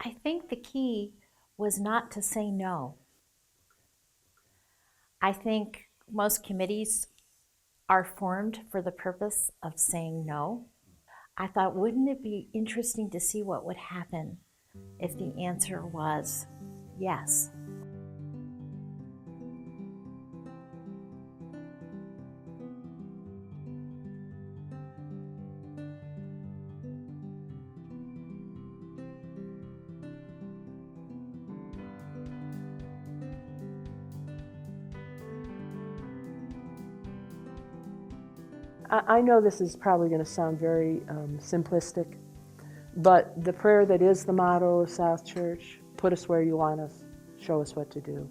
I think the key was not to say no. I think most committees are formed for the purpose of saying no. I thought, wouldn't it be interesting to see what would happen if the answer was yes? I know this is probably going to sound very simplistic, but the prayer that is the motto of South Church, put us where you want us, show us what to do,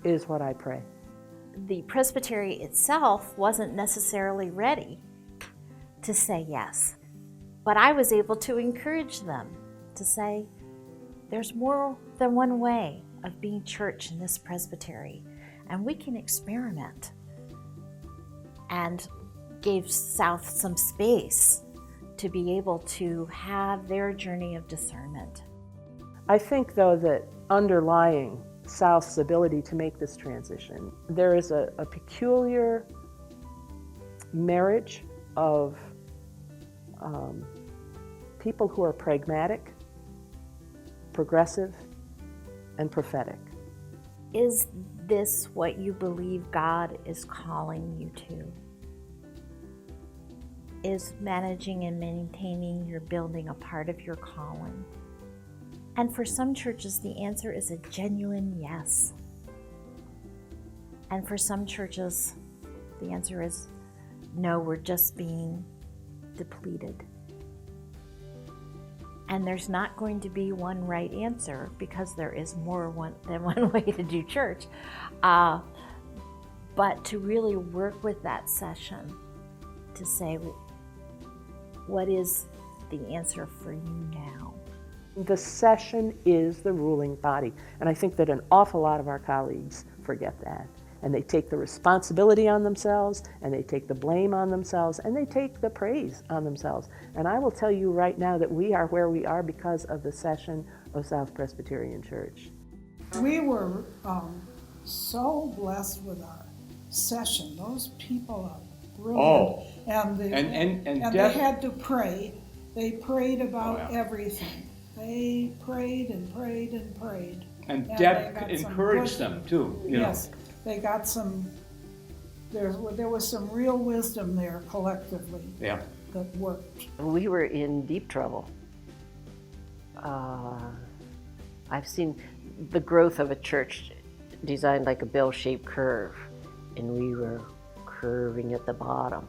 is what I pray. The Presbytery itself wasn't necessarily ready to say yes, but I was able to encourage them to say, there's more than one way of being church in this presbytery, and we can experiment. And gave South some space to be able to have their journey of discernment. I think, though, that underlying South's ability to make this transition, there is a peculiar marriage of people who are pragmatic, progressive, and prophetic. Is this what you believe God is calling you to? Is managing and maintaining your building a part of your calling? And for some churches, the answer is a genuine yes. And for some churches, the answer is no, we're just being depleted. And there's not going to be one right answer because there is more than one way to do church. But to really work with that session to say, what is the answer for you now? The session is the ruling body, and I think that an awful lot of our colleagues forget that. And they take the responsibility on themselves, and they take the blame on themselves, and they take the praise on themselves. And I will tell you right now that we are where we are because of the session of South Presbyterian Church. We were so blessed with our session. Those people are brilliant. Oh. And they had to pray. They prayed about everything. They prayed and prayed and prayed. And Deb encouraged them too. Yes, they got some. There was some real wisdom there collectively. Yeah. That worked. We were in deep trouble. I've seen the growth of a church designed like a bell-shaped curve, and we were curving at the bottom,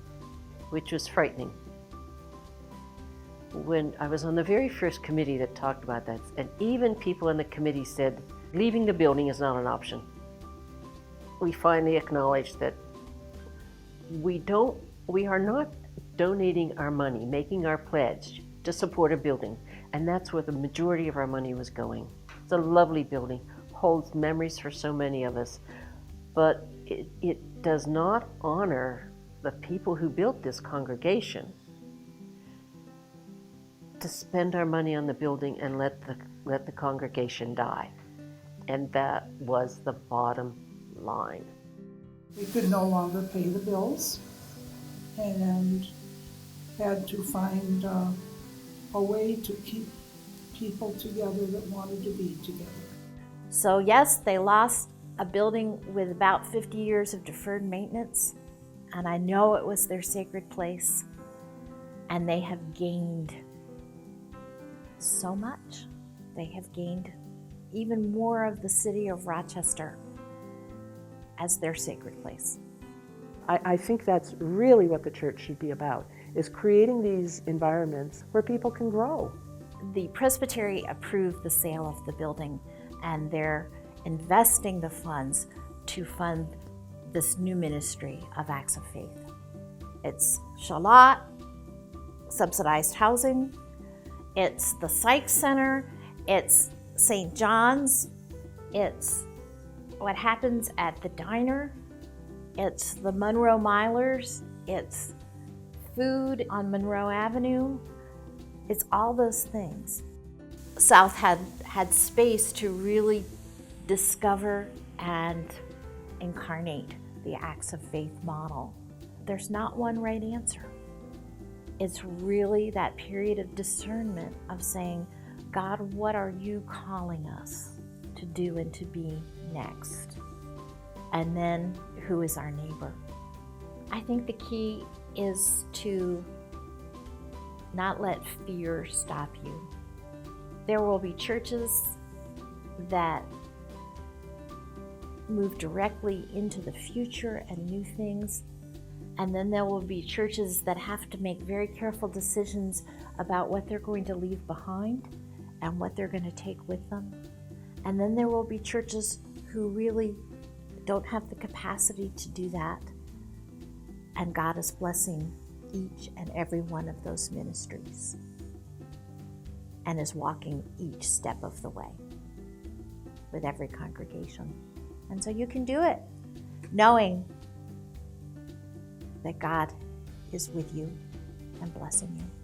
which was frightening. When I was on the very first committee that talked about that, and even people in the committee said, leaving the building is not an option. We finally acknowledged that we are not donating our money, making our pledge to support a building, and that's where the majority of our money was going. It's a lovely building, holds memories for so many of us, but it does not honor the people who built this congregation to spend our money on the building and let the congregation die. And that was the bottom line. We could no longer pay the bills and had to find a way to keep people together that wanted to be together. So yes, they lost a building with about 50 years of deferred maintenance, and I know it was their sacred place, and they have gained so much. They have gained even more of the city of Rochester as their sacred place. I think that's really what the church should be about, is creating these environments where people can grow. The Presbytery approved the sale of the building, and they're investing the funds to fund this new ministry of Acts of Faith. It's Shalat, subsidized housing, it's the Psych Center, it's St. John's, it's what happens at the diner, it's the Monroe Milers, it's food on Monroe Avenue, it's all those things. South had space to really discover and incarnate the acts of faith model. There's not one right answer. It's really that period of discernment of saying, God, what are you calling us to do and to be next? And then, who is our neighbor? I think the key is to not let fear stop you. There will be churches that move directly into the future and new things, and then there will be churches that have to make very careful decisions about what they're going to leave behind and what they're going to take with them. And then there will be churches who really don't have the capacity to do that. And God is blessing each and every one of those ministries and is walking each step of the way with every congregation. And so you can do it knowing that God is with you and blessing you.